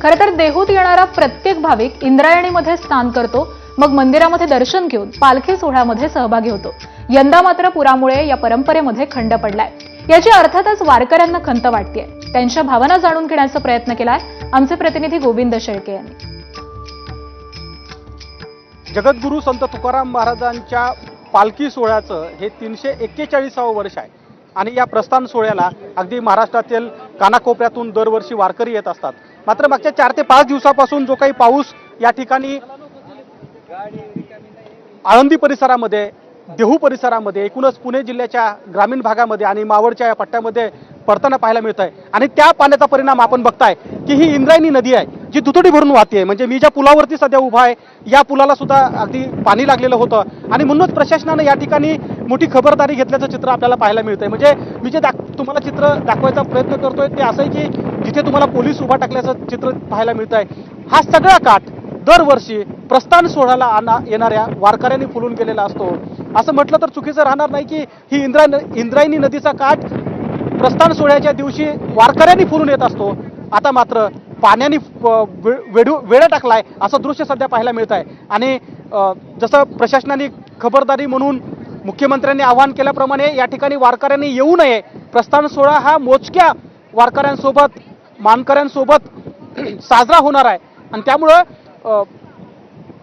खरं तर देहूत येणारा प्रत्येक भाविक इंद्रायणीमध्ये स्नान करतो, मग मंदिरामध्ये दर्शन घेऊन पालखी सोहळ्यामध्ये सहभागी होतो। यंदा मात्र पुरामुळे या परंपरेमध्ये खंड पडलाय। याची अर्थातच वारकऱ्यांना खंत वाटतेय। त्यांच्या भावना जाणून घेण्याचा प्रयत्न केलाय आमचे प्रतिनिधी गोविंद शेळके यांनी। जगद्गुरू संत तुकाराम महाराजांच्या पालखी सोहळ्याचं हे 341वे वर्ष आहे आणि या प्रस्थान सोहळ्याला अगदी महाराष्ट्रातील कानाकोपऱ्यातून दरवर्षी वारकरी येत असतात। मात्र मागच्या 4 ते 5 दिवसापासून जो काही पाऊस या ठिकाणी आळंदी परिसरामध्ये, देहू परिसरामध्ये, एकूणच पुणे जिल्ह्याच्या ग्रामीण भागामध्ये आणि मावळच्या या पट्ट्यामध्ये पडताना पाहायला मिळत आहे। आणि त्या पाण्याचा परिणाम आपण बघताय की ही इंद्रायणी नदी आहे जी दुथडी भरून वाहते। म्हणजे मी ज्या पुलावरती सध्या उभा आहे या पुलाला सुद्धा अगदी पाणी लागलेलं होतं आणि म्हणूनच प्रशासनाने या ठिकाणी मोठी खबरदारी घेतल्याचं चित्र आपल्याला पाहायला मिळतंय। म्हणजे मी जे तुम्हाला चित्र दाखवायचा प्रयत्न करतोय ते असं आहे की जिथे तुम्हाला पोलीस उभा टाकल्याचं चित्र पाहायला मिळतंय। हा सगळा काठ दरवर्षी प्रस्थान सोहळ्याला येणाऱ्या वारकऱ्यांनी फुलून गेलेला असतो। असं म्हटलं तर चुकीचं राहणार नाही की ही इंद्रायणी नदीचा काठ प्रस्थान सोहळ्याच्या दिवशी वारकऱ्यांनी फुलून येत असतो। आता मात्र पाण्याने वेढा टाकलाय असं दृश्य सध्या पाहायला मिळत आहे। आणि जसं प्रशासनाने खबरदारी म्हणून मुख्यमंत्र्यांनी आवाहन केल्याप्रमाणे या ठिकाणी वारकऱ्यांनी येऊ नये। प्रस्थान सोहळा हा मोजक्या वारकऱ्यांसोबत, मानकऱ्यांसोबत साजरा होणार आहे आणि त्यामुळं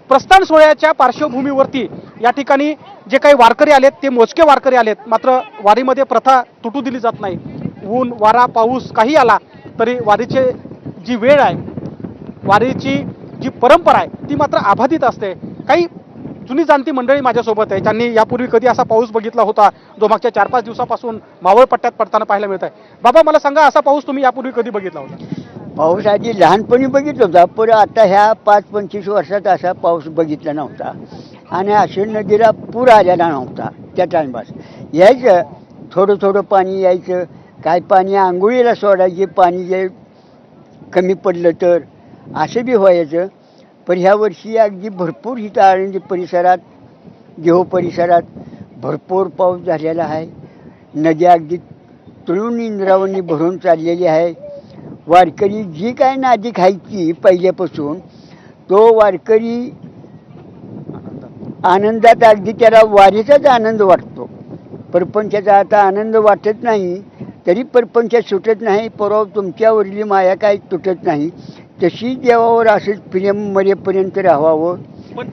प्रस्थान सोहळ्याच्या पार्श्वभूमीवरती या ठिकाणी जे काही वारकरी आलेत ते मोजके वारकरी आलेत। मात्र वारीमध्ये प्रथा तुटू दिली जात नाही। ऊन, वारा, पाऊस काही आला तरी वारीचे जी वेळ आहे, वारीची जी परंपरा आहे ती मात्र अबाधित असते। काही जुनी जाणती मंडळी माझ्यासोबत आहे ज्यांनी यापूर्वी कधी असा पाऊस बघितला होता जो मागच्या 4-5 दिवसापासून मावळ पट्ट्यात पडताना पाहायला मिळत आहे। बाबा, मला सांगा, असा पाऊस तुम्ही यापूर्वी कधी बघितला होता? पाऊस आधी लहानपणी बघितला होता, पण आता ह्या 5-25 वर्षात असा पाऊस बघितला नव्हता आणि अशी नदीला पूर आलेला नव्हता त्या टायमास। यायचं थोडं थोडं पाणी यायचं, काय पाणी आंघोळीला सोडायचे, पाणी जे कमी पडलं तर असं बी व्हायचं। पण ह्या वर्षी अगदी भरपूर इथं आळंदी परिसरात, देहू परिसरात भरपूर पाऊस झालेला आहे। नदी अगदी तुळून इंद्रावणी भरून चाललेली आहे। वारकरी जी काय नादी खायची पहिल्यापासून तो वारकरी आनंदात, अगदी त्याला वारीचाच आनंद वाटतो। परपंचाचा आता आनंद वाटत नाही, तरी परपंच सुटत नाही। परवा तुमच्यावरली माया काही तुटत नाही, तशी देवावर असंच प्रेम मरेपर्यंत राहावं।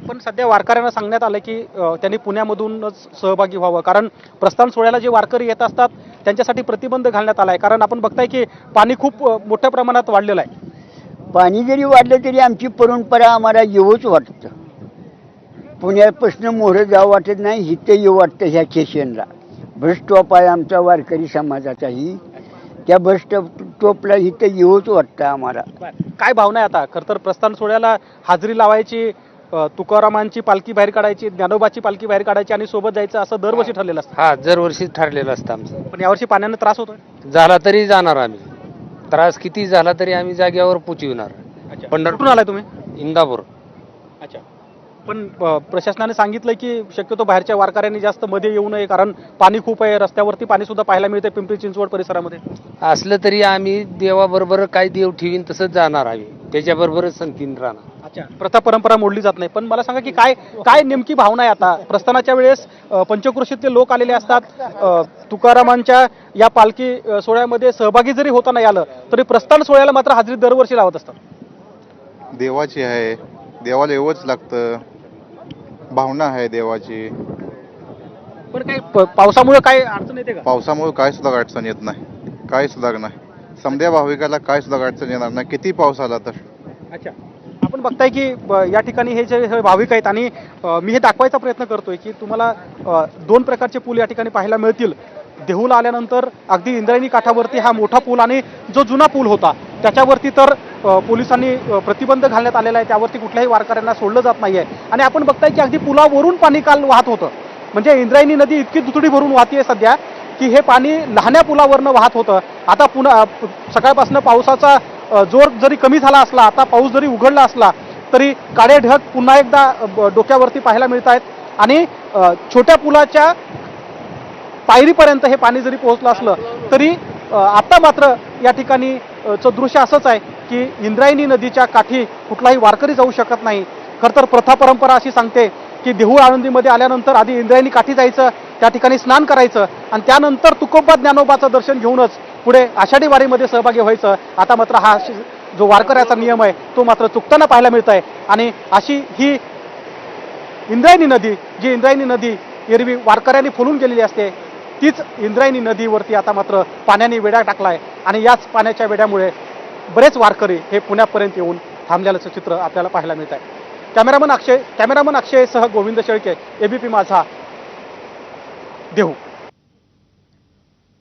पण सध्या वारकऱ्यांना सांगण्यात आलं की त्यांनी पुण्यामधूनच सहभागी व्हावं, कारण प्रस्थान सोहळ्याला जे वारकरी येत असतात त्यांच्यासाठी प्रतिबंध घालण्यात आला आहे। कारण आपण बघताय की पाणी खूप मोठ्या प्रमाणात वाढलेलं आहे। पाणी जरी वाढलं तरी आमची परंपरा आम्हाला येऊच वाटतं। पुण्यापासून मोहरं जावं वाटत नाही, इथं येऊ वाटतं। ह्या स्टेशनला बस स्टॉप आहे आमचा वारकरी समाजाचाही, त्या बस स्टॉपला इथं येऊच वाटतं आम्हाला। काय भावना आहे आता? खरं तर प्रस्थान सोहळ्याला हाजरी लावायची, तुकारामांची पालखी बाहेर काढायची, ज्ञानोबाची पालखी बाहेर काढायची आणि सोबत जायचं असं दरवर्षी ठरलेलं असतं। हा, दरवर्षी ठरलेलं असतं आमचं। पण यावर्षी पाण्यानं त्रास होतोय? झाला तरी जाणार आम्ही, त्रास किती झाला तरी आम्ही जागेवर पोचविणार। कुठून आलाय तुम्ही? इंदापूर। अच्छा, पण प्रशासनाने सांगितलं की शक्यतो बाहेरच्या वारकऱ्यांनी जास्त मध्ये येऊ नये, कारण पाणी खूप आहे, रस्त्यावरती पाणी सुद्धा पाहायला मिळते पिंपरी चिंचवड परिसरामध्ये। असलं तरी आम्ही देवाबरोबर काय देव ठेवीन तसंच जाणार आम्ही, त्याच्याबरोबरच संगतीन राहणार। अच्छा, प्रथा परंपरा मोडली जात नाही। पण मला सांगा की काय नेमकी भावना आहे आता? प्रस्थानाच्या वेळेस पंचक्रोशीतले लोक आलेले असतात। तुकारामांच्या या पालखी सोहळ्यामध्ये सहभागी जरी होता नाही आलं तरी प्रस्थान सोहळ्याला मात्र हाजरी दरवर्षी लावत असतात। देवाची आहे, देवाला येवंच लागतं, भावना आहे देवाची। पण काही पावसामुळे काय अडचण येते का? पावसामुळे काय सुद्धा अडचण येत नाही, काय सुद्धा नाही। समध्या भाविकाला काय सुद्धा अडचण येणार नाही किती पाऊस आला तर। अच्छा, आपण बघताय की या ठिकाणी हे जे भाविक आहेत आणि मी हे दाखवायचा प्रयत्न करतोय की तुम्हाला 2 प्रकारचे पूल या ठिकाणी पाहायला मिळतील। देहूला आल्यानंतर अगदी इंद्रायणी काठावरती हा मोठा पूल आणि जो जुना पूल होता त्याच्यावरती तर पोलिसांनी प्रतिबंध घालण्यात आलेला आहे, त्यावरती कुठल्याही वारकऱ्यांना सोडलं जात नाहीये। आणि आपण बघताय की अगदी पुलावरून पाणी काल वाहत होतं। म्हणजे इंद्रायणी नदी इतकी दुथडी भरून वाहतीये सध्या की हे पाणी लहान्या पुलावरनं वाहत होतं। आता पुन्हा सकाळपासून पावसाचा जोर जरी कमी झाला असला, आता पाऊस जरी उघडला असला तरी काळे ढग पुन्हा एकदा डोक्यावरती पाहायला मिळत आहेत आणि छोट्या पुलाच्या पायरीपर्यंत हे पाणी जरी पोहोचलं असलं तरी आता मात्र या ठिकाणी दृश्य असंच आहे की इंद्रायणी नदीच्या काठी कुठलाही वारकरी जाऊ शकत नाही. खरं तर प्रथा परंपरा अशी सांगते की देहू आळंदीमध्ये आल्यानंतर आधी इंद्रायणी काठी जायचं, त्या ठिकाणी स्नान करायचं आणि त्यानंतर तुकोबा ज्ञानोबाचं दर्शन घेऊनच पुढे आषाढी वारीमध्ये सहभागी व्हायचं. आता मात्र हा जो वारकऱ्याचा नियम आहे तो मात्र चुकताना पाहायला मिळत आहे. आणि अशी ही इंद्रायणी नदी, जी इंद्रायणी नदी एरवी वारकऱ्यांनी फुलून गेलेली असते, तीच इंद्रायणी नदीवरती आता मात्र पाण्याने वेढा टाकलाय आणि याच पाण्याच्या वेढ्यामुळे बरेच वारकरी हे पुण्यापर्यंत येऊन थांबलेलं चित्र आपल्याला पाहायला मिळत आहे. कॅमेरामन अक्षय सह गोविंद शेळके, एबीपी माझा, देहू.